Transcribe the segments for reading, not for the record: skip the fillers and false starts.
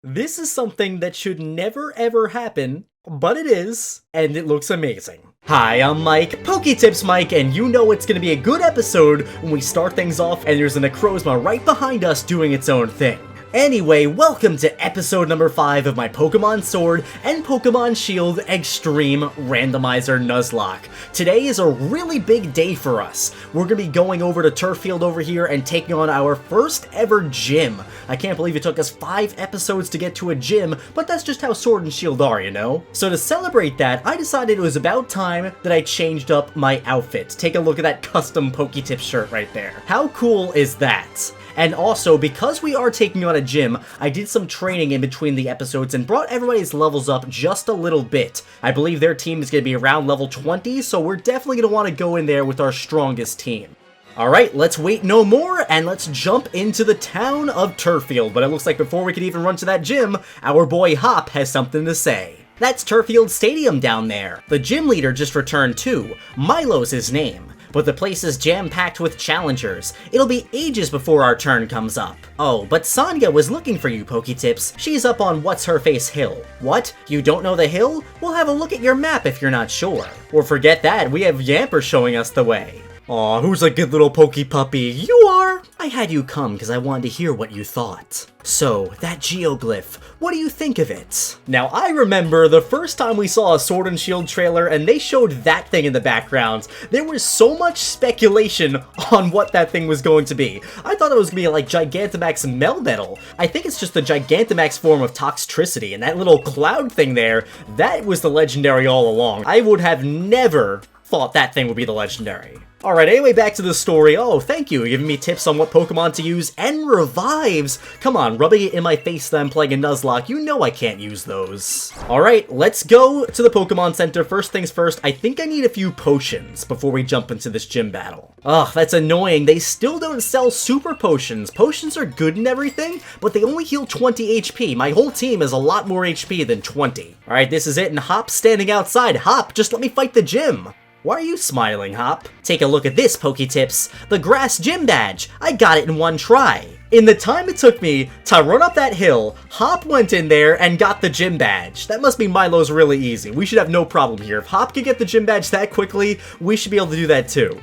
This is something that should never ever happen, but it is, and it looks amazing. Hi, I'm Mike, PokeTips Mike, and you know it's gonna be a good episode when we start things off and there's an Necrozma right behind us doing its own thing. Anyway, welcome to episode number 5 of my Pokemon Sword and Pokemon Shield Extreme Randomizer Nuzlocke. Today is a really big day for us. We're gonna be going over to Turffield over here and taking on our first ever gym. I can't believe it took us 5 episodes to get to a gym, but that's just how Sword and Shield are, you know? So to celebrate that, I decided it was about time that I changed up my outfit. Take a look at that custom PokeTips shirt right there. How cool is that? And also, because we are taking on a gym, I did some training in between the episodes and brought everybody's levels up just a little bit. I believe their team is going to be around level 20, so we're definitely going to want to go in there with our strongest team. Alright, let's wait no more, and let's jump into the town of Turffield. But it looks like before we can even run to that gym, our boy Hop has something to say. That's Turffield Stadium down there. The gym leader just returned too. Milo's his name. But the place is jam-packed with challengers. It'll be ages before our turn comes up. Oh, but Sonya was looking for you, PokeTips. She's up on What's-Her-Face Hill. What? You don't know the hill? We'll have a look at your map if you're not sure. Or forget that, we have Yamper showing us the way. Aw, who's a good little Poke Puppy? You are! I had you come because I wanted to hear what you thought. So, that geoglyph, what do you think of it? Now, I remember the first time we saw a Sword and Shield trailer and they showed that thing in the background, there was so much speculation on what that thing was going to be. I thought it was going to be like Gigantamax Melmetal. I think it's just the Gigantamax form of Toxtricity, and that little cloud thing there, that was the legendary all along. I would have never thought that thing would be the legendary. Alright, anyway, back to the story. Oh, thank you, giving me tips on what Pokemon to use, and revives! Come on, rubbing it in my face that I'm playing a Nuzlocke, you know I can't use those. Alright, let's go to the Pokemon Center. First things first, I think I need a few potions before we jump into this gym battle. Ugh, that's annoying. They still don't sell super potions. Potions are good and everything, but they only heal 20 HP. My whole team is a lot more HP than 20. Alright, this is it, and Hop's standing outside. Hop, just let me fight the gym! Why are you smiling, Hop? Take a look at this, PokeTips. The grass gym badge. I got it in one try. In the time it took me to run up that hill, Hop went in there and got the gym badge. That must mean Milo's really easy. We should have no problem here. If Hop can get the gym badge that quickly, we should be able to do that too.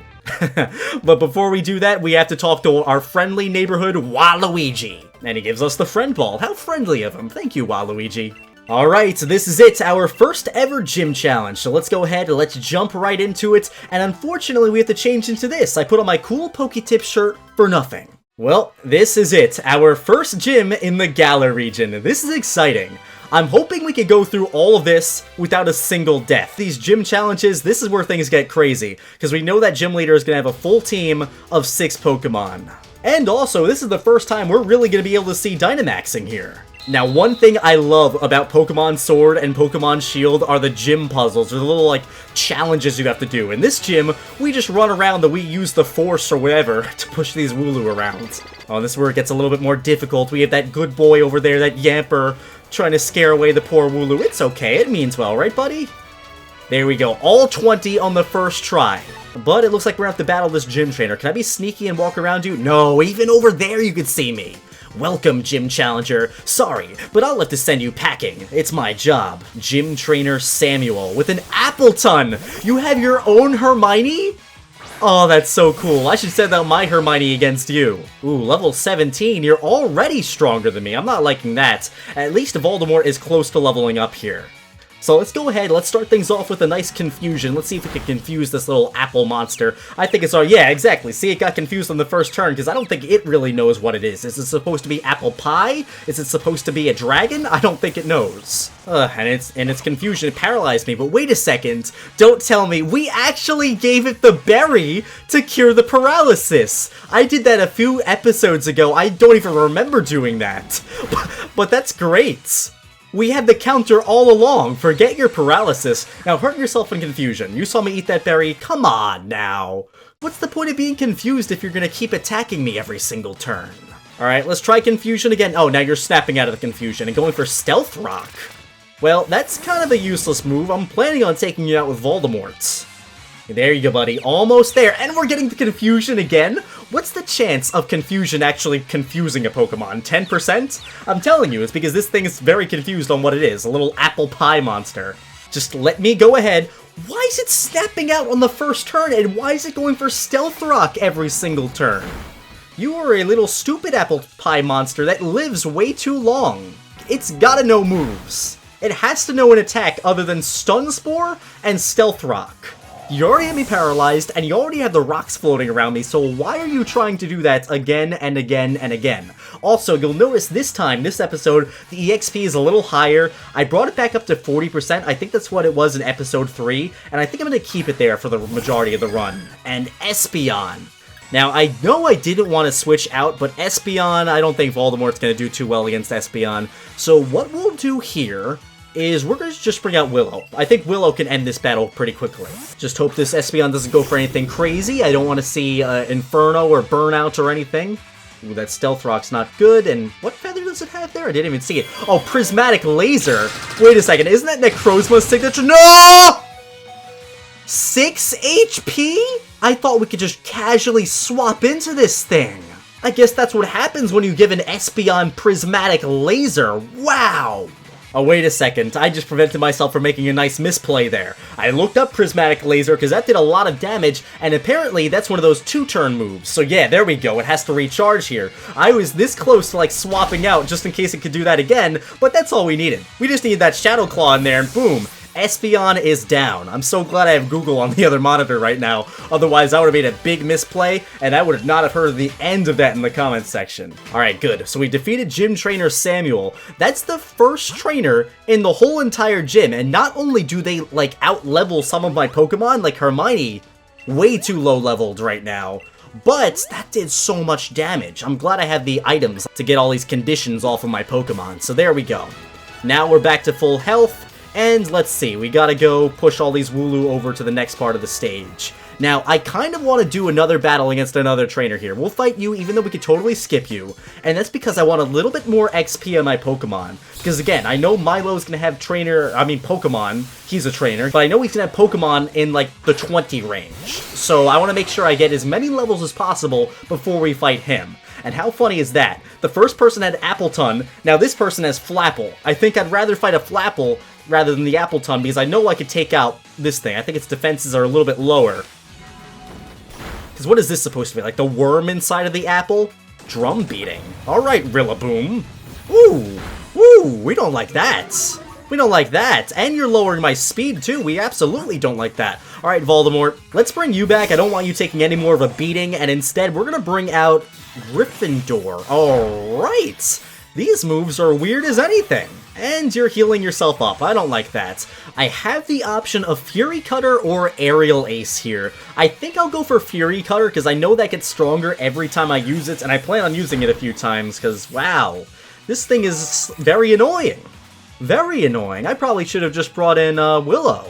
But before we do that, we have to talk to our friendly neighborhood Waluigi. And he gives us the friend ball. How friendly of him. Thank you, Waluigi. Alright, so this is it, our first ever gym challenge, so let's go ahead and let's jump right into it, and unfortunately we have to change into this. I put on my cool PokeTips shirt for nothing. Well, this is it, our first gym in the Galar region. This is exciting. I'm hoping we can go through all of this without a single death. These gym challenges, this is where things get crazy, because we know that gym leader is going to have a full team of 6 Pokemon. And also, this is the first time we're really going to be able to see Dynamax in here. Now, one thing I love about Pokemon Sword and Pokemon Shield are the gym puzzles, or the little, like, challenges you have to do. In this gym, we just run around and we use the Force or whatever to push these Wooloo around. Oh, this is where it gets a little bit more difficult. We have that good boy over there, that Yamper, trying to scare away the poor Wooloo. It's okay, it means well, right, buddy? There we go, all 20 on the first try. But it looks like we're gonna have to battle this gym trainer. Can I be sneaky and walk around you? No, even over there you could see me. Welcome, Gym Challenger. Sorry, but I'll have to send you packing. It's my job. Gym Trainer Samuel with an Appleton. You have your own Hermione? Oh, that's so cool. I should send out my Hermione against you. Ooh, level 17. You're already stronger than me. I'm not liking that. At least Voldemort is close to leveling up here. So let's go ahead, let's start things off with a nice confusion. Let's see if we can confuse this little apple monster. I think it's our, yeah, exactly. See, it got confused on the first turn, because I don't think it really knows what it is. Is it supposed to be apple pie? Is it supposed to be a dragon? I don't think it knows. And its confusion paralyzed me, but wait a second. Don't tell me, we actually gave it the berry to cure the paralysis. I did that a few episodes ago. I don't even remember doing that. But that's great. We had the counter all along. Forget your paralysis. Now hurt yourself in confusion. You saw me eat that berry. Come on now. What's the point of being confused if you're gonna keep attacking me every single turn? Alright, let's try confusion again. Oh, now you're snapping out of the confusion and going for Stealth Rock. Well, that's kind of a useless move. I'm planning on taking you out with Voldemort. There you go, buddy. Almost there. And we're getting the confusion again. What's the chance of confusion actually confusing a Pokemon? 10%? I'm telling you, it's because this thing is very confused on what it is. A little apple pie monster. Just let me go ahead. Why is it snapping out on the first turn? And why is it going for Stealth Rock every single turn? You are a little stupid apple pie monster that lives way too long. It's gotta know moves. It has to know an attack other than Stun Spore and Stealth Rock. You already have me paralyzed, and you already have the rocks floating around me, so why are you trying to do that again and again and again? Also, you'll notice this time, this episode, the EXP is a little higher. I brought it back up to 40%. I think that's what it was in episode 3, and I think I'm going to keep it there for the majority of the run. And Espeon. Now, I know I didn't want to switch out, but Espeon, I don't think Voldemort's going to do too well against Espeon. So what we'll do here is we're going to just bring out Willow. I think Willow can end this battle pretty quickly. Just hope this Espeon doesn't go for anything crazy. I don't want to see Inferno or Burnout or anything. Ooh, that Stealth Rock's not good. And what feather does it have there? I didn't even see it. Oh, Prismatic Laser. Wait a second. Isn't that Necrozma's signature? No! 6 HP? I thought we could just casually swap into this thing. I guess that's what happens when you give an Espeon Prismatic Laser. Wow! Oh, wait a second. I just prevented myself from making a nice misplay there. I looked up Prismatic Laser because that did a lot of damage, and apparently that's one of those 2-turn moves. So yeah, there we go. It has to recharge here. I was this close to like swapping out just in case it could do that again, but that's all we needed. We just needed that Shadow Claw in there, and boom. Espeon is down. I'm so glad I have Google on the other monitor right now. Otherwise, I would have made a big misplay, and I would not have heard the end of that in the comments section. Alright, good. So we defeated Gym Trainer Samuel. That's the first trainer in the whole entire gym, and not only do they, like, out-level some of my Pokemon, like Hermione, way too low-leveled right now, but that did so much damage. I'm glad I have the items to get all these conditions off of my Pokemon. So there we go. Now we're back to full health. And let's see, we gotta go push all these Wooloo over to the next part of the stage. Now, I kind of want to do another battle against another trainer here. We'll fight you, even though we could totally skip you. And that's because I want a little bit more XP on my Pokemon. Because again, I know Milo's gonna have Pokemon. He's a trainer. But I know he's gonna have Pokemon in, like, the 20 range. So I want to make sure I get as many levels as possible before we fight him. And how funny is that? The first person had Appleton, now this person has Flapple. I think I'd rather fight a Flapple rather than the Appleton, because I know I could take out this thing. I think its defenses are a little bit lower. Because what is this supposed to be? Like the worm inside of the apple? Drum beating. Alright, Rillaboom. Ooh, ooh, we don't like that. We don't like that. And you're lowering my speed too. We absolutely don't like that. Alright, Voldemort, let's bring you back. I don't want you taking any more of a beating, and instead we're gonna bring out Gryffindor. Alright. These moves are weird as anything. And you're healing yourself up. I don't like that. I have the option of Fury Cutter or Aerial Ace here. I think I'll go for Fury Cutter because I know that gets stronger every time I use it, and I plan on using it a few times because, wow, this thing is very annoying. Very annoying. I probably should have just brought in Willow.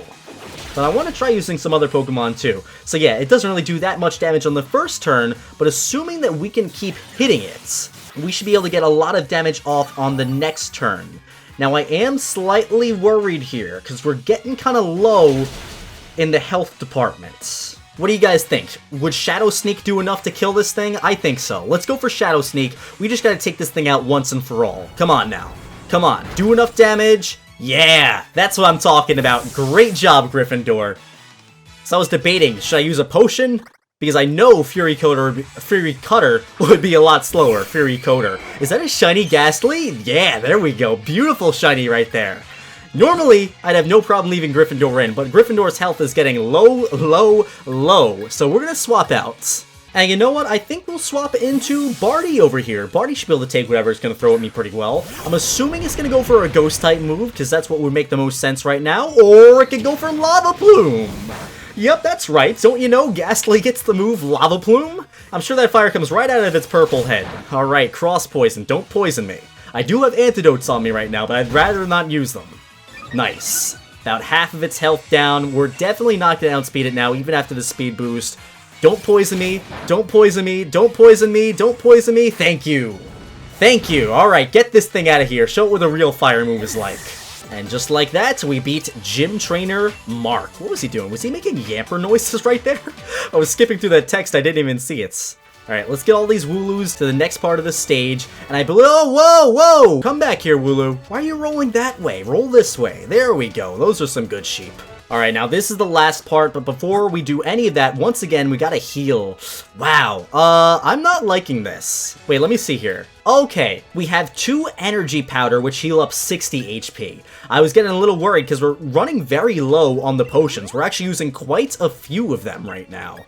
But I want to try using some other Pokemon too. So yeah, it doesn't really do that much damage on the first turn, but assuming that we can keep hitting it, we should be able to get a lot of damage off on the next turn. Now, I am slightly worried here, because we're getting kind of low in the health department. What do you guys think? Would Shadow Sneak do enough to kill this thing? I think so. Let's go for Shadow Sneak. We just gotta take this thing out once and for all. Come on now. Come on. Do enough damage. Yeah, that's what I'm talking about. Great job, Gryffindor. So I was debating, should I use a potion? Because I know Fury Cutter would be a lot slower. Fury Coater. Is that a shiny Ghastly? Yeah, there we go. Beautiful shiny right there. Normally, I'd have no problem leaving Gryffindor in, but Gryffindor's health is getting low, low, low. So we're going to swap out. And you know what? I think we'll swap into Barty over here. Barty should be able to take whatever it's going to throw at me pretty well. I'm assuming it's going to go for a Ghost-type move, because that's what would make the most sense right now. Or it could go for Lava Plume. Yep, that's right. Don't you know Ghastly gets the move Lava Plume? I'm sure that fire comes right out of its purple head. Alright, Cross Poison. Don't poison me. I do have antidotes on me right now, but I'd rather not use them. Nice. About half of its health down. We're definitely not going to outspeed it now, even after the speed boost. Don't poison me. Don't poison me. Don't poison me. Don't poison me. Thank you. Thank you. Alright, get this thing out of here. Show it what a real fire move is like. And just like that, we beat Gym Trainer Mark. What was he doing? Was he making yamper noises right there? I was skipping through that text, I didn't even see it. Alright, let's get all these Wooloos to the next part of the stage, and I believe— oh, whoa, whoa! Come back here, Wooloo. Why are you rolling that way? Roll this way. There we go. Those are some good sheep. Alright, now this is the last part, but before we do any of that, once again, we gotta heal. Wow, I'm not liking this. Wait, let me see here. Okay, we have 2 energy powder, which heal up 60 HP. I was getting a little worried because we're running very low on the potions. We're actually using quite a few of them right now.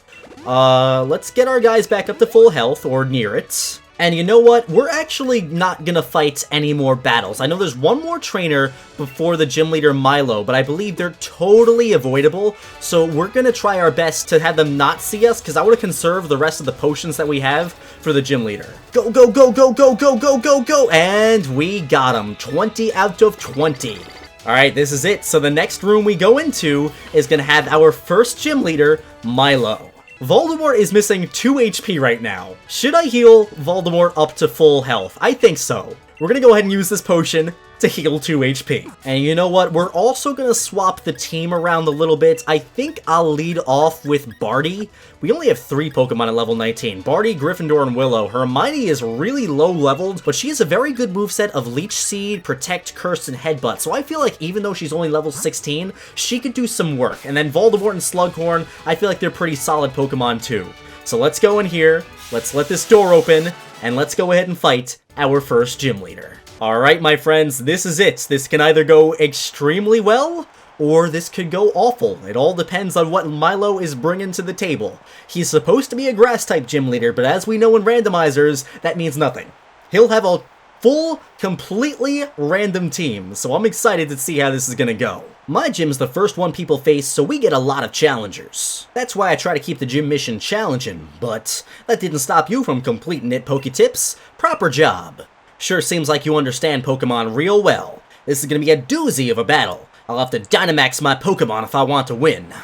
Let's get our guys back up to full health, or near it. And you know what? We're actually not gonna fight any more battles. I know there's one more trainer before the gym leader Milo, but I believe they're totally avoidable, so we're gonna try our best to have them not see us, because I want to conserve the rest of the potions that we have for the gym leader. Go, go, go, go, go, go, go, go, go! And we got him. 20 out of 20. Alright, this is it. So the next room we go into is gonna have our first gym leader, Milo. Voldemort is missing 2 HP right now. Should I heal Voldemort up to full health? I think so. We're gonna go ahead and use this potion to heal 2 HP. And you know what? We're also gonna swap the team around a little bit. I think I'll lead off with Barty. We only have 3 Pokemon at level 19. Barty, Gryffindor, and Willow. Hermione is really low leveled, but she has a very good moveset of Leech Seed, Protect, Curse, and Headbutt. So I feel like even though she's only level 16, she could do some work. And then Voldemort and Slughorn, I feel like they're pretty solid Pokemon too. So let's go in here, let's let this door open, and let's go ahead and fight our first gym leader. Alright, my friends, this is it. This can either go extremely well, or this could go awful. It all depends on what Milo is bringing to the table. He's supposed to be a Grass-type gym leader, but as we know in randomizers, that means nothing. He'll have a full, completely random team, so I'm excited to see how this is gonna go. My gym's the first one people face, so we get a lot of challengers. That's why I try to keep the gym mission challenging, but that didn't stop you from completing it, PokeTips. Proper job. Sure seems like you understand Pokemon real well. This is gonna be a doozy of a battle. I'll have to Dynamax my Pokemon if I want to win.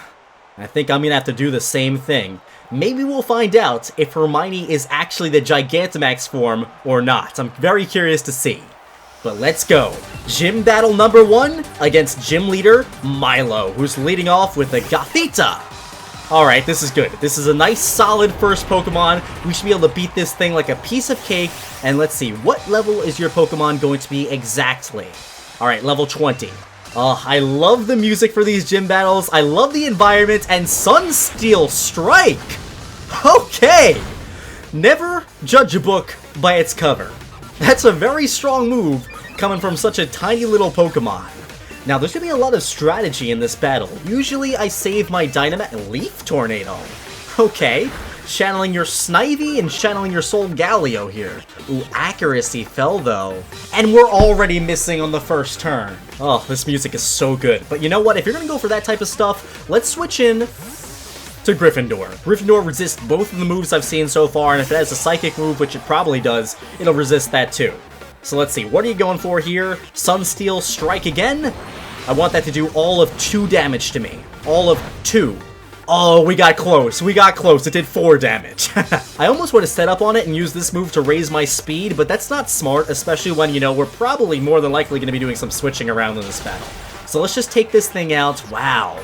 I think I'm gonna have to do the same thing. Maybe we'll find out if Hermione is actually the Gigantamax form or not. I'm very curious to see. But let's go. Gym battle number 1 against gym leader Milo, who's leading off with the Gothita. Alright, this is good. This is a nice solid first Pokemon. We should be able to beat this thing like a piece of cake. And let's see, what level is your Pokemon going to be exactly? Alright, level 20. I love the music for these gym battles. I love the environment, and Sunsteel Strike! Okay! Never judge a book by its cover. That's a very strong move coming from such a tiny little Pokemon. Now, there's gonna be a lot of strategy in this battle. Usually, I save my Dynamax— Leaf Tornado. Okay, channeling your Snivy and channeling your Solgaleo here. Ooh, accuracy fell, though. And we're already missing on the first turn. Oh, this music is so good. But you know what? If you're gonna go for that type of stuff, let's switch in to Gryffindor. Gryffindor resists both of the moves I've seen so far, and if it has a Psychic move, which it probably does, it'll resist that too. So let's see, what are you going for here? Sunsteel Strike again? I want that to do all of 2 damage to me. All of 2. Oh, we got close. We got close. It did 4 damage. I almost would have set up on it and used this move to raise my speed, but that's not smart, especially when, you know, we're probably more than likely going to be doing some switching around in this battle. So let's just take this thing out. Wow.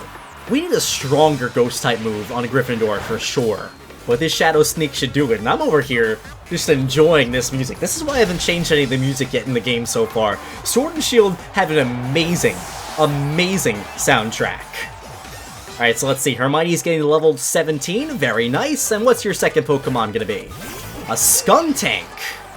We need a stronger Ghost-type move on Gryffindor for sure. But this Shadow Sneak should do it, and I'm over here just enjoying this music. This is why I haven't changed any of the music yet in the game so far. Sword and Shield have an amazing, amazing soundtrack. Alright, so let's see. Hermione's getting to level 17. Very nice. And what's your second Pokemon gonna be? A Skuntank.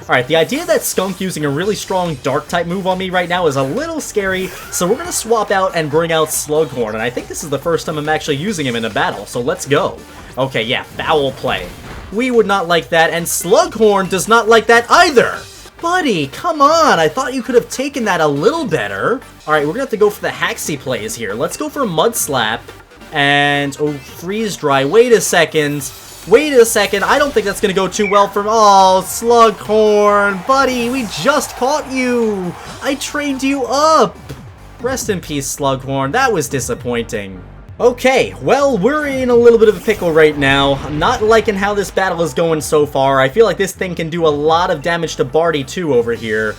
Alright, the idea that Skunk using a really strong Dark-type move on me right now is a little scary, so we're gonna swap out and bring out Slughorn, and I think this is the first time I'm actually using him in a battle, so let's go. Okay, yeah, foul play. We would not like that, and Slughorn does not like that either! Buddy, come on! I thought you could have taken that a little better. Alright, we're gonna have to go for the Haxie plays here. Let's go for Mud Slap, and... oh, Freeze Dry. Wait a second. Wait a second, I don't think that's gonna go too well for— oh, Slughorn, buddy, we just caught you! I trained you up! Rest in peace, Slughorn, that was disappointing. Okay, well, we're in a little bit of a pickle right now. I'm not liking how this battle is going so far. I feel like this thing can do a lot of damage to Barty too over here.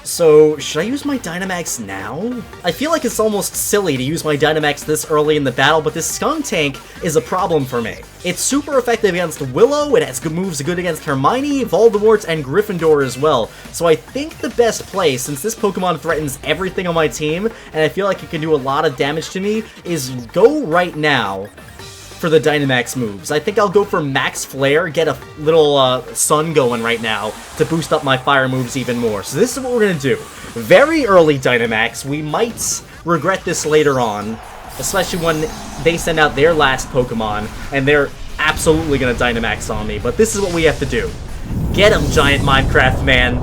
So, should I use my Dynamax now? I feel like it's almost silly to use my Dynamax this early in the battle, but this Skunk Tank is a problem for me. It's super effective against Willow, it has good moves good against Hermione, Voldemort, and Gryffindor as well. So I think the best play, since this Pokemon threatens everything on my team, and I feel like it can do a lot of damage to me, is go right now for the Dynamax moves. I think I'll go for Max Flare, get a little sun going right now to boost up my fire moves even more. So this is what we're gonna do. Very early Dynamax. We might regret this later on, especially when they send out their last Pokemon and they're absolutely gonna Dynamax on me. But this is what we have to do. Get him, giant Minecraft man.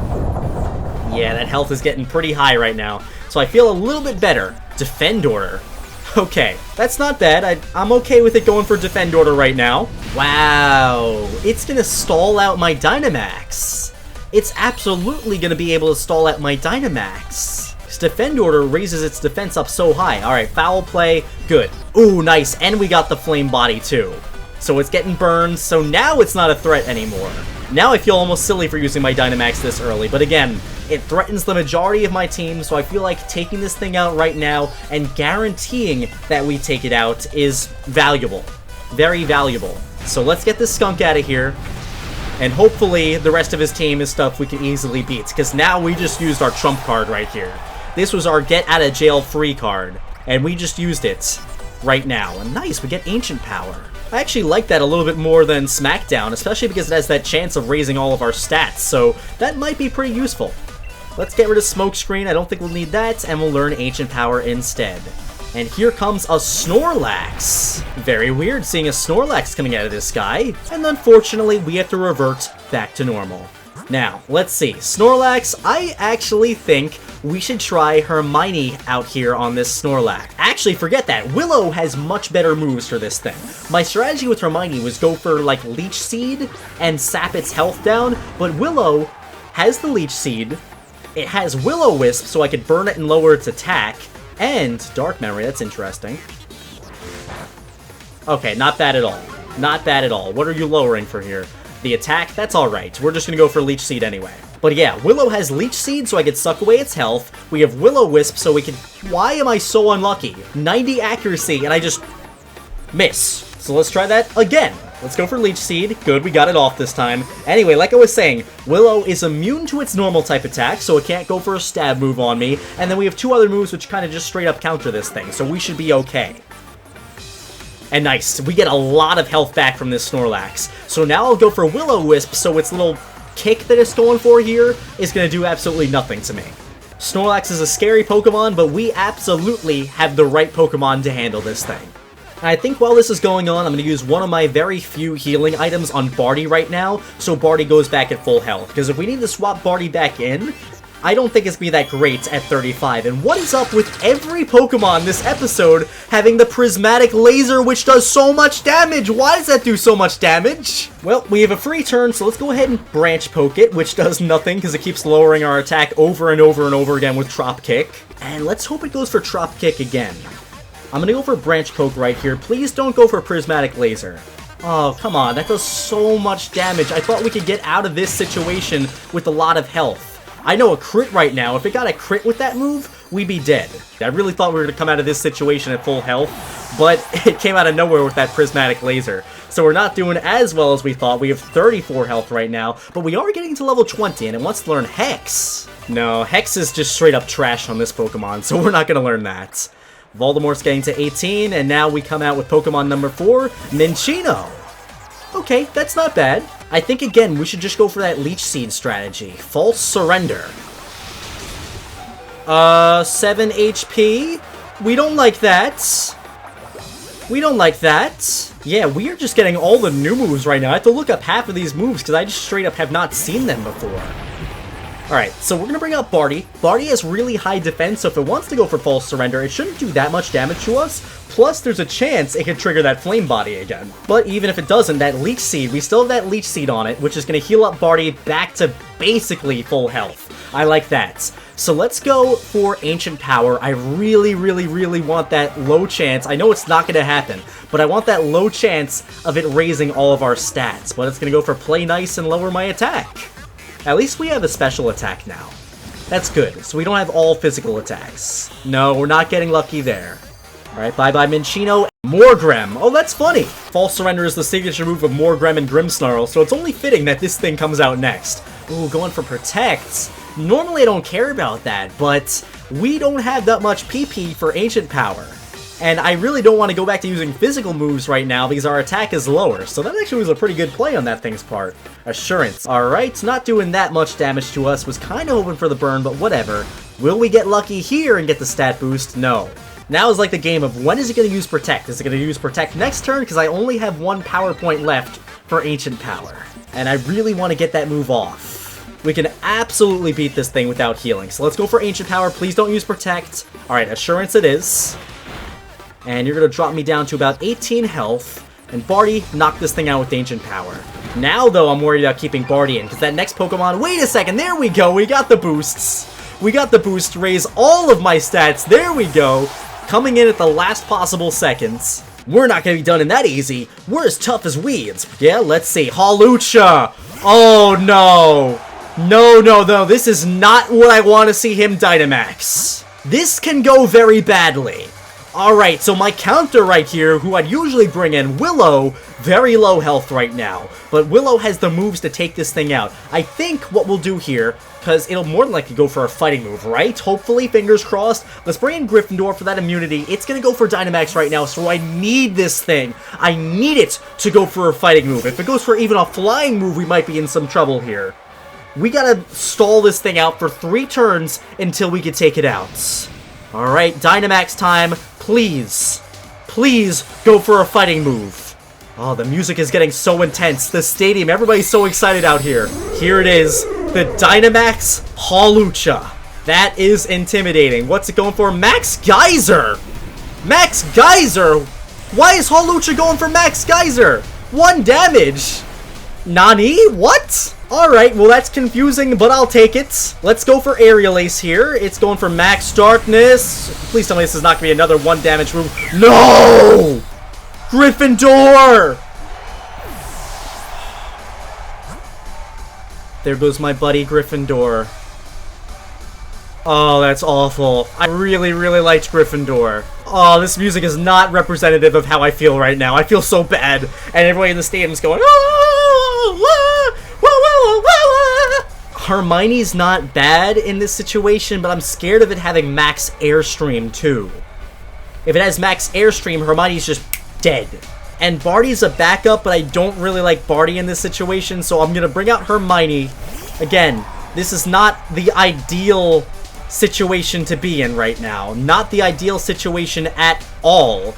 Yeah, that health is getting pretty high right now, so I feel a little bit better. Defend Order. Okay, that's not bad. I'm okay with it going for Defend Order right now. Wow, it's gonna stall out my Dynamax. It's absolutely gonna be able to stall out my Dynamax. This Defend Order raises its defense up so high. Alright, foul play, good. Ooh, nice, and we got the Flame Body too. So it's getting burned, so now it's not a threat anymore. Now I feel almost silly for using my Dynamax this early, but again, it threatens the majority of my team, so I feel like taking this thing out right now and guaranteeing that we take it out is valuable. Very valuable. So let's get this skunk out of here, and hopefully the rest of his team is stuff we can easily beat, because now we just used our trump card right here. This was our get out of jail free card, and we just used it right now. And nice, we get Ancient Power. I actually like that a little bit more than Smackdown, especially because it has that chance of raising all of our stats, so that might be pretty useful. Let's get rid of Smokescreen, I don't think we'll need that, and we'll learn Ancient Power instead. And here comes a Snorlax! Very weird seeing a Snorlax coming out of this guy, and unfortunately we have to revert back to normal. Now, let's see. Snorlax, I actually think we should try Hermione out here on this Snorlax. Actually, forget that. Willow has much better moves for this thing. My strategy with Hermione was go for, like, Leech Seed and sap its health down, but Willow has the Leech Seed, it has Will-O-Wisp, so I could burn it and lower its attack, and Dark Memory, that's interesting. Okay, not bad at all. Not bad at all. What are you lowering for here? The attack, that's alright. We're just gonna go for Leech Seed anyway. But yeah, Willow has Leech Seed, so I could suck away its health. We have Will-O-Wisp, so we can... Why am I so unlucky? 90 accuracy, and I just... miss. So let's try that again. Let's go for Leech Seed. Good, we got it off this time. Anyway, like I was saying, Willow is immune to its normal type attack, so it can't go for a stab move on me. And then we have two other moves which kind of just straight up counter this thing, so we should be okay. And nice, we get a lot of health back from this Snorlax. So now I'll go for Will-O-Wisp, so its little kick that it's going for here is going to do absolutely nothing to me. Snorlax is a scary Pokemon, but we absolutely have the right Pokemon to handle this thing. And I think while this is going on, I'm going to use one of my very few healing items on Barty right now, so Barty goes back at full health. Because if we need to swap Barty back in, I don't think it's going to be that great at 35. And what is up with every Pokemon this episode having the Prismatic Laser, which does so much damage? Why does that do so much damage? Well, we have a free turn, so let's go ahead and Branch Poke it, which does nothing because it keeps lowering our attack over and over and over again with Trop Kick. And let's hope it goes for Trop Kick again. I'm going to go for Branch Poke right here. Please don't go for Prismatic Laser. Oh, come on. That does so much damage. I thought we could get out of this situation with a lot of health. I know a crit right now. If it got a crit with that move, we'd be dead. I really thought we were going to come out of this situation at full health, but it came out of nowhere with that Prismatic Laser. So we're not doing as well as we thought. We have 34 health right now, but we are getting to level 20, and it wants to learn Hex. No, Hex is just straight up trash on this Pokemon, so we're not going to learn that. Voldemort's getting to 18, and now we come out with Pokemon number 4, Minccino. Okay, that's not bad. I think, again, we should just go for that Leech Seed strategy. False Surrender. 7 HP? We don't like that. We don't like that. Yeah, we are just getting all the new moves right now. I have to look up half of these moves because I just straight up have not seen them before. Alright, so we're going to bring out Barty. Barty has really high defense, so if it wants to go for False Surrender, it shouldn't do that much damage to us. Plus, there's a chance it can trigger that Flame Body again. But even if it doesn't, that Leech Seed, we still have that Leech Seed on it, which is going to heal up Barty back to basically full health. I like that. So let's go for Ancient Power. I really, really, really want that low chance. I know it's not going to happen, but I want that low chance of it raising all of our stats. But it's going to go for Play Nice and lower my attack. At least we have a special attack now. That's good. So we don't have all physical attacks. No, we're not getting lucky there. Alright, bye-bye Minccino. Morgrem. Oh, that's funny. False Surrender is the signature move of Morgrem and Grimmsnarl, so it's only fitting that this thing comes out next. Ooh, going for Protect. Normally I don't care about that, but we don't have that much PP for Ancient Power. And I really don't want to go back to using physical moves right now because our attack is lower, so that actually was a pretty good play on that thing's part. Assurance. Alright, not doing that much damage to us, was kind of hoping for the burn, but whatever. Will we get lucky here and get the stat boost? No. Now is like the game of when is it going to use Protect? Is it going to use Protect next turn? Because I only have one power point left for Ancient Power. And I really want to get that move off. We can absolutely beat this thing without healing. So let's go for Ancient Power. Please don't use Protect. Alright, Assurance it is. And you're going to drop me down to about 18 health. And Barty knocked this thing out with Ancient Power. Now, though, I'm worried about keeping Barty in. Because that next Pokemon... Wait a second, there we go. We got the boosts. We got the boost to raise all of my stats. There we go. Coming in at the last possible seconds. We're not going to be done in that easy. We're as tough as weeds. Yeah, let's see. Hawlucha. Oh, no. No. This is not what I want to see him Dynamax. This can go very badly. Alright, so my counter right here, who I'd usually bring in, Willow, very low health right now. But Willow has the moves to take this thing out. I think what we'll do here, because it'll more than likely go for a fighting move, right? Hopefully, fingers crossed. Let's bring in Gryffindor for that immunity. It's going to go for Dynamax right now, so I need this thing. I need it to go for a fighting move. If it goes for even a flying move, we might be in some trouble here. We gotta stall this thing out for 3 turns until we can take it out. Alright, Dynamax time. Please go for a fighting move. Oh, the music is getting so intense. The stadium, everybody's so excited out here. Here it is, the Dynamax Hawlucha. That is intimidating. What's it going for? Max Geyser! Max Geyser! Why is Hawlucha going for Max Geyser? 1 damage! Nani? What? Alright, well that's confusing, but I'll take it. Let's go for Aerial Ace here. It's going for Max Darkness. Please tell me this is not going to be another 1 damage move. No! Gryffindor! There goes my buddy Gryffindor. Oh, that's awful. I really liked Gryffindor. Oh, this music is not representative of how I feel right now. I feel so bad. And everybody in the stadium's going, Hermione's not bad in this situation, but I'm scared of it having Max Airstream too. If it has Max Airstream, Hermione's just dead. And Barty's a backup, but I don't really like Barty in this situation, so I'm gonna bring out Hermione. Again, this is not the ideal situation to be in right now. Not the ideal situation at all.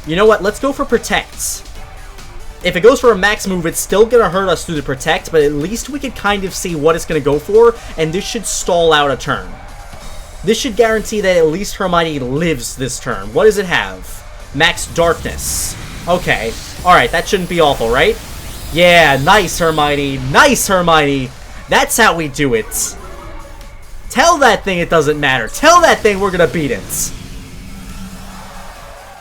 You know what? Let's go for Protect. If it goes for a max move, it's still going to hurt us through the Protect, but at least we can kind of see what it's going to go for, and this should stall out a turn. This should guarantee that at least Hermione lives this turn. What does it have? Max Darkness. Okay. Alright, that shouldn't be awful, right? Yeah, nice Hermione. Nice Hermione. That's how we do it. Tell that thing it doesn't matter. Tell that thing we're going to beat it.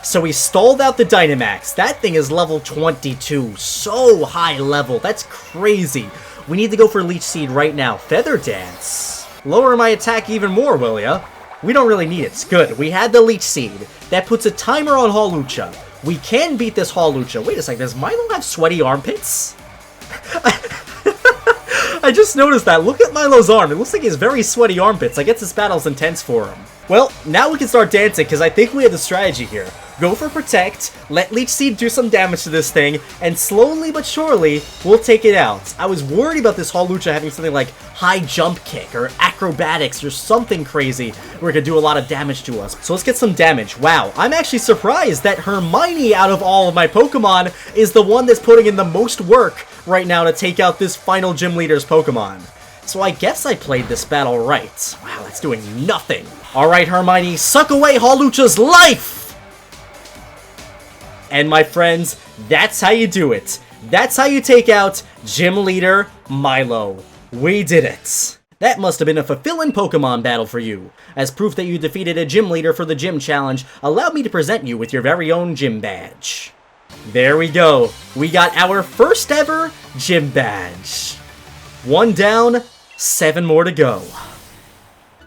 So we stalled out the Dynamax. That thing is level 22. So high level. That's crazy. We need to go for Leech Seed right now. Feather Dance. Lower my attack even more, will ya? We don't really need it. It's good. We had the Leech Seed. That puts a timer on Hawlucha. We can beat this Hawlucha. Wait a second. Does Milo have sweaty armpits? I just noticed that. Look at Milo's arm. It looks like he has very sweaty armpits. I guess this battle's intense for him. Well, now we can start dancing, because I think we have the strategy here. Go for Protect, let Leech Seed do some damage to this thing, and slowly but surely, we'll take it out. I was worried about this Hawlucha having something like High Jump Kick, or Acrobatics, or something crazy, where it could do a lot of damage to us. So let's get some damage. Wow, I'm actually surprised that Hermione, out of all of my Pokemon, is the one that's putting in the most work right now to take out this final Gym Leader's Pokemon. So I guess I played this battle right. Wow, that's doing nothing. Alright, Hermione, suck away Hawlucha's life! And my friends, that's how you do it. That's how you take out Gym Leader Milo. We did it. That must have been a fulfilling Pokemon battle for you. As proof that you defeated a Gym Leader for the Gym Challenge, allow me to present you with your very own Gym Badge. There we go. We got our first ever Gym Badge. 1 down, 7 more to go.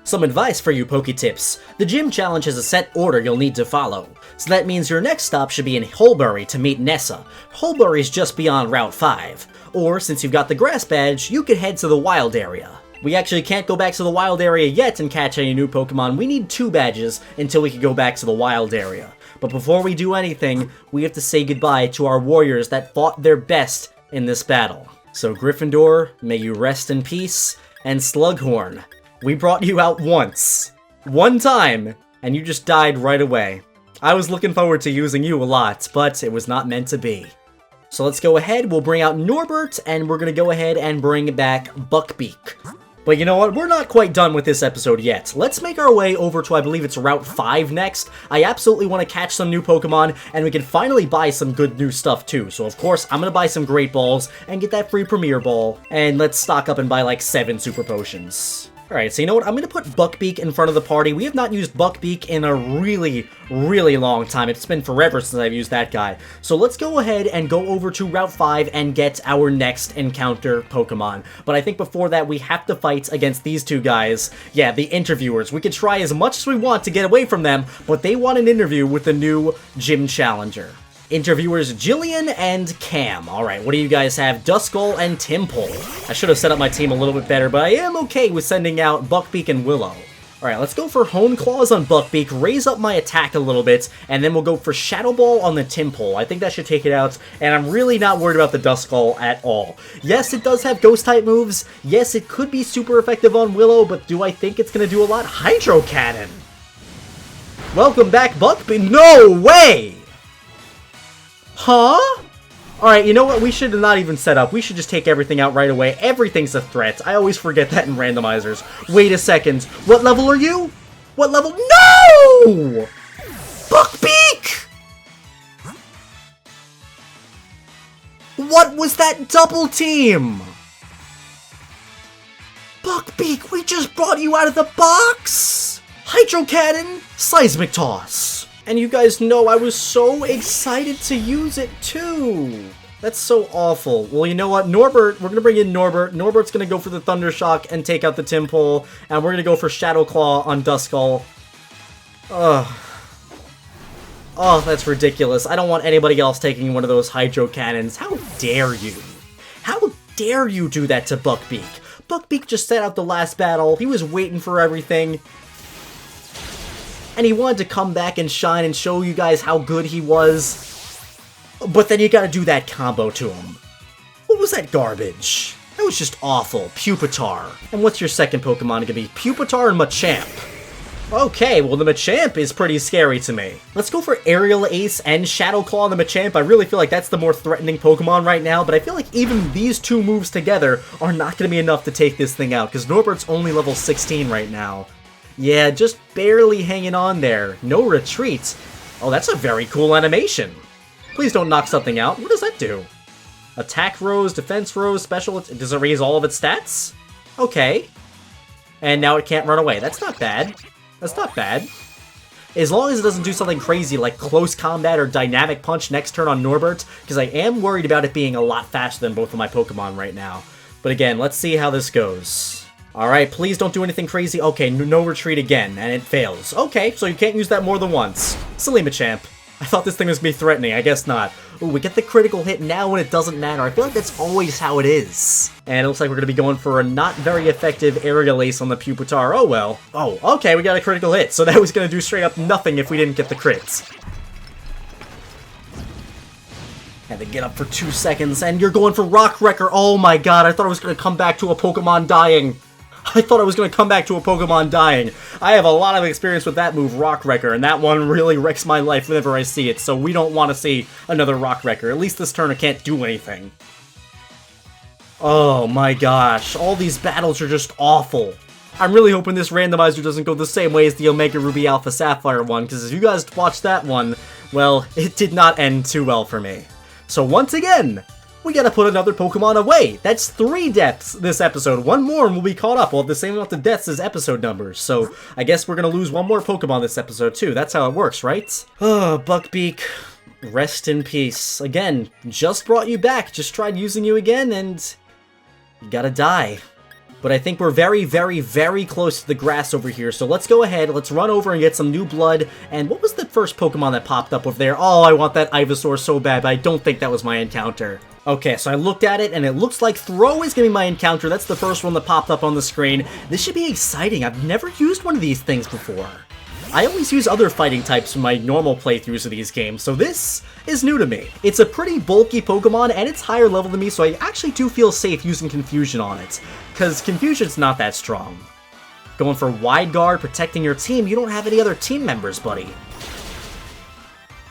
Some advice for you PokeTips. The gym challenge has a set order you'll need to follow, so that means your next stop should be in Hulbury to meet Nessa. Hulbury's just beyond Route 5. Or, since you've got the grass badge, you could head to the wild area. We actually can't go back to the wild area yet and catch any new Pokemon. We need 2 badges until we can go back to the wild area. But before we do anything, we have to say goodbye to our warriors that fought their best in this battle. So Gryffindor, may you rest in peace, and Slughorn, we brought you out once. One time, and you just died right away. I was looking forward to using you a lot, but it was not meant to be. So let's go ahead, we'll bring out Norbert, and we're gonna go ahead and bring back Buckbeak. But you know what, we're not quite done with this episode yet. Let's make our way over to, I believe it's Route 5 next. I absolutely want to catch some new Pokemon, and we can finally buy some good new stuff too. So of course, I'm gonna buy some Great Balls, and get that free Premier Ball, and let's stock up and buy like 7 Super Potions. Alright, so you know what, I'm gonna put Buckbeak in front of the party. We have not used Buckbeak in a really long time. It's been forever since I've used that guy. So let's go ahead and go over to Route 5 and get our next encounter Pokemon. But I think before that, we have to fight against these 2 guys. Yeah, the interviewers. We could try as much as we want to get away from them, but they want an interview with the new gym challenger. Interviewers Jillian and Cam. Alright, what do you guys have? Duskull and Timpole. I should have set up my team a little bit better, but I am okay with sending out Buckbeak and Willow. Alright, let's go for Hone Claws on Buckbeak, raise up my attack a little bit, and then we'll go for Shadow Ball on the Timpole. I think that should take it out, and I'm really not worried about the Duskull at all. Yes, it does have Ghost-type moves. Yes, it could be super effective on Willow, but do I think it's going to do a lot? Hydro Cannon! Welcome back, Buckbeak. No way! Huh? Alright, you know what? We should not even set up. We should just take everything out right away. Everything's a threat. I always forget that in randomizers. Wait a second. What level are you? What level? No! Buckbeak! What was that double team? Buckbeak, we just brought you out of the box! Hydro Cannon, Seismic Toss. And you guys know I was so excited to use it too. That's so awful. Well, you know what? Norbert, we're going to bring in Norbert. Norbert's going to go for the Thunder Shock and take out the Timpole. And we're going to go for Shadow Claw on Duskull. Ugh. Oh, that's ridiculous. I don't want anybody else taking one of those Hydro Cannons. How dare you? How dare you do that to Buckbeak? Buckbeak just set out the last battle. He was waiting for everything. And he wanted to come back and shine and show you guys how good he was. But then you gotta do that combo to him. What was that garbage? That was just awful. Pupitar. And what's your second Pokemon gonna be? Pupitar and Machamp. Okay, well the Machamp is pretty scary to me. Let's go for Aerial Ace and Shadow Claw on the Machamp. I really feel like that's the more threatening Pokemon right now, but I feel like even these 2 moves together are not gonna be enough to take this thing out, because Norbert's only level 16 right now. Yeah, just barely hanging on there. No retreat. Oh, that's a very cool animation. Please don't knock something out. What does that do? Attack rose, defense rose, special... Does it raise all of its stats? Okay. And now it can't run away. That's not bad. That's not bad. As long as it doesn't do something crazy like Close Combat or Dynamic Punch next turn on Norbert, because I am worried about it being a lot faster than both of my Pokemon right now. But again, let's see how this goes. Alright, please don't do anything crazy. Okay, no retreat again, and it fails. Okay, so you can't use that more than once. Silly Machamp. I thought this thing was going to be threatening, I guess not. Ooh, we get the critical hit now when it doesn't matter. I feel like that's always how it is. And it looks like we're going to be going for a not very effective Aerial Ace on the Pupitar. Oh well. Oh, okay, we got a critical hit, so that was going to do straight up nothing if we didn't get the crits. Had to get up for 2 seconds, and you're going for Rock Wrecker. Oh my god, I thought I was going to come back to a Pokemon dying. I thought I was going to come back to a Pokemon dying. I have a lot of experience with that move, Rock Wrecker, and that one really wrecks my life whenever I see it, so we don't want to see another Rock Wrecker. At least this turn it can't do anything. Oh my gosh, all these battles are just awful. I'm really hoping this randomizer doesn't go the same way as the Omega Ruby Alpha Sapphire one, because if you guys watched that one, well, it did not end too well for me. So once again, we gotta put another Pokemon away. That's 3 deaths this episode. 1 more and we'll be caught up. We'll have the same amount of deaths as episode numbers. So I guess we're gonna lose 1 more Pokemon this episode too. That's how it works, right? Oh, Buckbeak. Rest in peace. Again, just brought you back. Just tried using you again and you gotta die. But I think we're very, very, very close to the grass over here. So let's go ahead. Let's run over and get some new blood. And what was the first Pokemon that popped up over there? Oh, I want that Ivysaur so bad, but I don't think that was my encounter. Okay, so I looked at it, and it looks like Throw is going to be my encounter. That's the first one that popped up on the screen. This should be exciting. I've never used one of these things before. I always use other fighting types in my normal playthroughs of these games, so this is new to me. It's a pretty bulky Pokemon, and it's higher level than me, so I actually do feel safe using Confusion on it, because Confusion's not that strong. Going for Wide Guard, protecting your team, you don't have any other team members, buddy.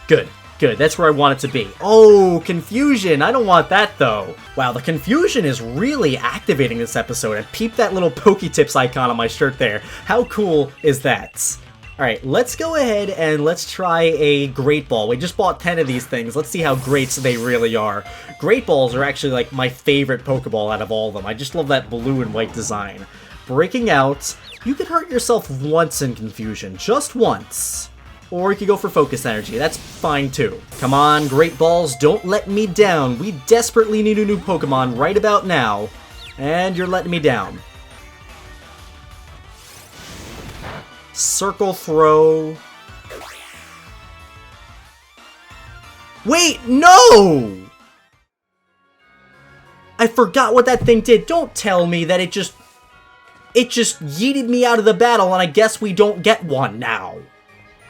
Good. Good, that's where I want it to be. Oh, Confusion! I don't want that, though. Wow, the Confusion is really activating this episode, and peep that little PokeTips icon on my shirt there. How cool is that? Alright, let's go ahead and let's try a Great Ball. We just bought 10 of these things. Let's see how great they really are. Great Balls are actually like my favorite Pokeball out of all of them. I just love that blue and white design. Breaking out, you can hurt yourself once in Confusion, just once. Or you could go for Focus Energy, that's fine too. Come on, Great Balls, don't let me down. We desperately need a new Pokemon right about now. And you're letting me down. Circle Throw. Wait, no! I forgot what that thing did. Don't tell me that it just yeeted me out of the battle, and I guess we don't get one now.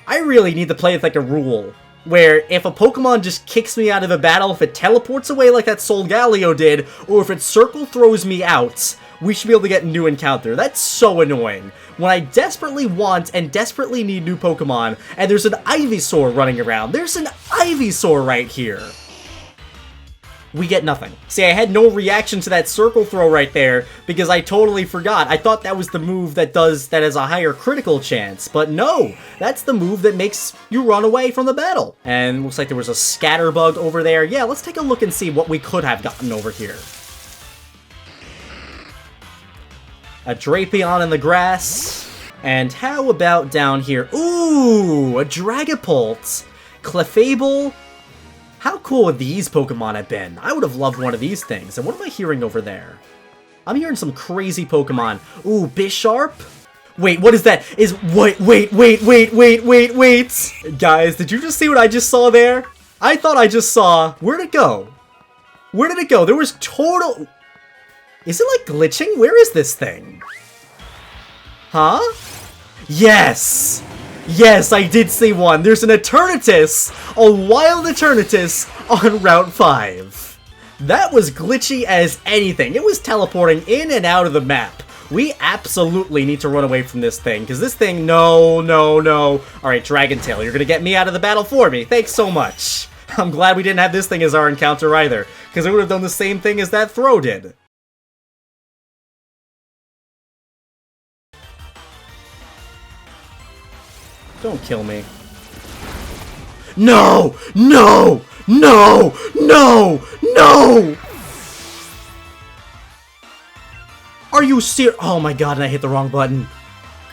I really need to play with like a rule where if a Pokemon just kicks me out of a battle, if it teleports away like that Solgaleo did, or if it Circle Throws me out, we should be able to get a new encounter. That's so annoying. When I desperately want and desperately need new Pokemon, and there's an Ivysaur running around. There's an Ivysaur right here. We get nothing. See, I had no reaction to that Circle Throw right there because I totally forgot. I thought that was the move that has a higher critical chance, but no, that's the move that makes you run away from the battle. And looks like there was a Scatterbug over there. Yeah, let's take a look and see what we could have gotten over here. A Drapion in the grass. And how about down here? Ooh, a Dragapult. Clefable. How cool would these Pokemon have been? I would have loved one of these things. And what am I hearing over there? I'm hearing some crazy Pokemon. Ooh, Bisharp? Wait, what is that? Wait. Guys, did you just see what I just saw there? I thought I just saw... Where'd it go? Where did it go? There was total... Is it like glitching? Where is this thing? Huh? Yes! Yes, I did see one. There's an Eternatus, a wild Eternatus on Route 5. That was glitchy as anything. It was teleporting in and out of the map. We absolutely need to run away from this thing, because this thing, no. Alright, Dragon Tail, you're gonna get me out of the battle for me. Thanks so much. I'm glad we didn't have this thing as our encounter either, because it would have done the same thing as that Throw did. Don't kill me. No! Are you serious? Oh my god, and I hit the wrong button.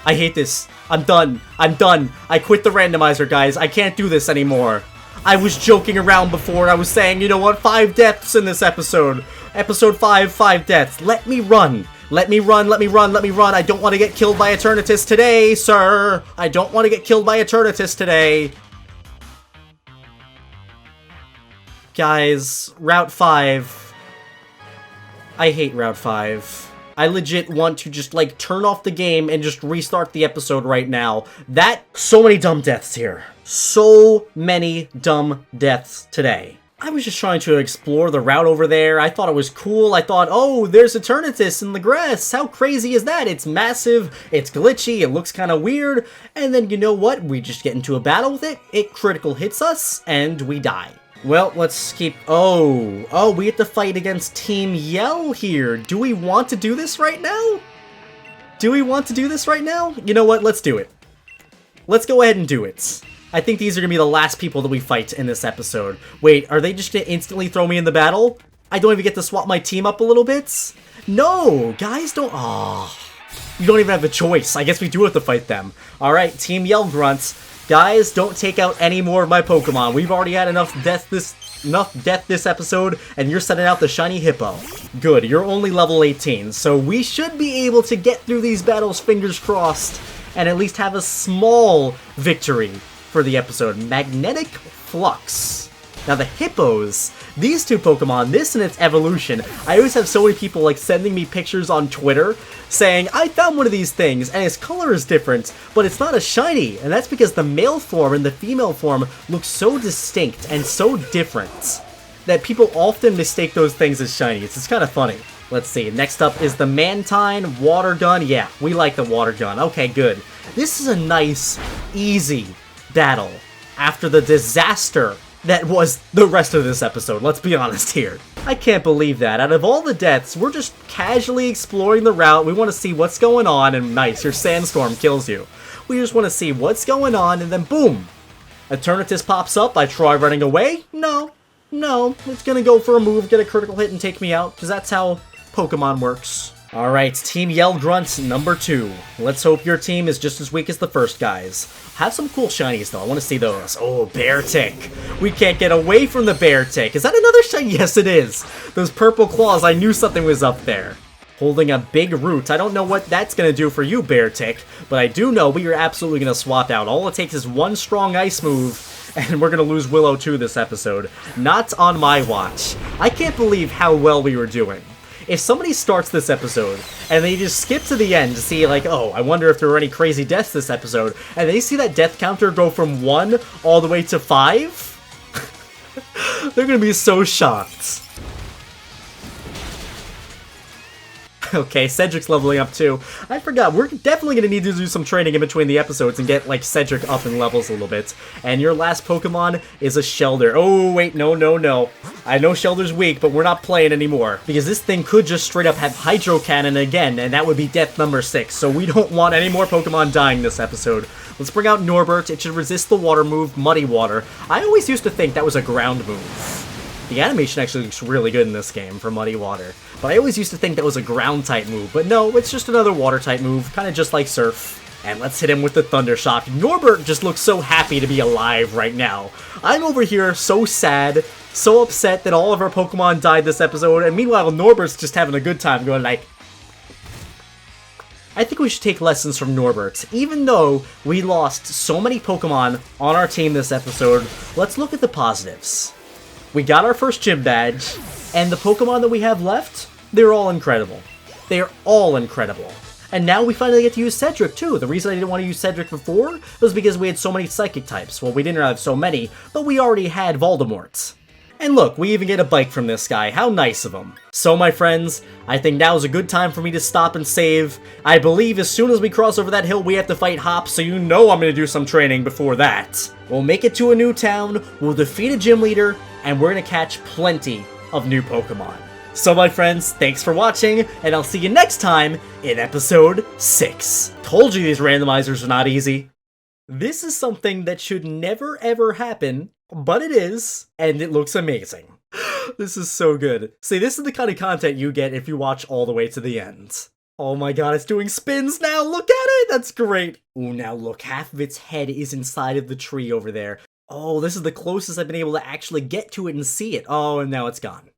I hate this. I'm done. I quit the randomizer, guys. I can't do this anymore. I was joking around before and I was saying, you know what, 5 deaths in this episode. Episode 5 deaths. Let me run. Let me run. I don't want to get killed by Eternatus today, sir. I don't want to get killed by Eternatus today. Guys, Route 5. I hate Route 5. I legit want to just, like, turn off the game and just restart the episode right now. So many dumb deaths here. So many dumb deaths today. I was just trying to explore the route over there. I thought it was cool. I thought, oh, there's Eternatus in the grass. How crazy is that? It's massive, it's glitchy, it looks kind of weird. And then, you know what? We just get into a battle with it. It critical hits us, and we die. Well, let's keep... Oh, we have to fight against Team Yell here. Do we want to do this right now? You know what? Let's do it. Let's go ahead and do it. I think these are going to be the last people that we fight in this episode. Wait, are they just going to instantly throw me in the battle? I don't even get to swap my team up a little bit? No, guys don't... Aw. You don't even have a choice. I guess we do have to fight them. Alright, Team Yell Grunts. Guys, don't take out any more of my Pokemon. We've already had enough death this episode, and you're sending out the shiny hippo. Good, you're only level 18, so we should be able to get through these battles, fingers crossed, and at least have a small victory for the episode. Magnetic Flux. Now the hippos, these two Pokemon, this and its evolution, I always have so many people like sending me pictures on Twitter saying, I found one of these things and its color is different, but it's not a shiny, and that's because the male form and the female form look so distinct and so different that people often mistake those things as shinies. It's kind of funny. Let's see, next up is the Mantine Water Gun. Yeah, we like the Water Gun. Okay, good. This is a nice, easy battle after the disaster that was the rest of this episode, let's be honest here. I can't believe that. Out of all the deaths, we're just casually exploring the route. We want to see what's going on, and nice, your Sandstorm kills you. We just want to see what's going on, and then boom! Eternatus pops up. I try running away. No, it's gonna go for a move, get a critical hit, and take me out, because that's how Pokemon works. Alright, Team Yell Grunt number 2. Let's hope your team is just as weak as the first guys. Have some cool shinies though, I want to see those. Oh, Beartic. We can't get away from the Beartic. Is that another shiny? Yes, it is. Those purple claws, I knew something was up there. Holding a big root. I don't know what that's going to do for you, Beartic, but I do know we are absolutely going to swap out. All it takes is one strong ice move, and we're going to lose Willow 2 this episode. Not on my watch. I can't believe how well we were doing. If somebody starts this episode, and they just skip to the end to see, like, oh, I wonder if there were any crazy deaths this episode, and they see that death counter go from 1 all the way to 5, they're gonna be so shocked. Okay, Cedric's leveling up too. I forgot, we're definitely gonna need to do some training in between the episodes and get, like, Cedric up in levels a little bit. And your last Pokemon is a Shelder. Oh, wait, no. I know Shelder's weak, but we're not playing anymore. Because this thing could just straight up have Hydro Cannon again, and that would be death number 6. So we don't want any more Pokemon dying this episode. Let's bring out Norbert. It should resist the water move, Muddy Water. I always used to think that was a ground move. The animation actually looks really good in this game for Muddy Water. But I always used to think that was a ground-type move. But no, it's just another water-type move, kind of just like Surf. And let's hit him with the Thunder Shock. Norbert just looks so happy to be alive right now. I'm over here so sad, so upset that all of our Pokemon died this episode. And meanwhile, Norbert's just having a good time going like... I think we should take lessons from Norbert. Even though we lost so many Pokemon on our team this episode, let's look at the positives. We got our first gym badge, and the Pokemon that we have left, they're all incredible. They're all incredible. And now we finally get to use Cedric too. The reason I didn't want to use Cedric before was because we had so many Psychic types. Well, we didn't have so many, but we already had Voldemort. And look, we even get a bike from this guy. How nice of him. So, my friends, I think now is a good time for me to stop and save. I believe as soon as we cross over that hill, we have to fight Hop, so you know I'm going to do some training before that. We'll make it to a new town, we'll defeat a gym leader, and we're going to catch plenty of new Pokemon. So, my friends, thanks for watching, and I'll see you next time in episode 6. Told you these randomizers are not easy. This is something that should never ever happen, but it is, and it looks amazing. This is so good. See, this is the kind of content you get if you watch all the way to the end. Oh my god, it's doing spins now! Look at it! That's great! Ooh, now look, half of its head is inside of the tree over there. Oh, this is the closest I've been able to actually get to it and see it. Oh, and now it's gone.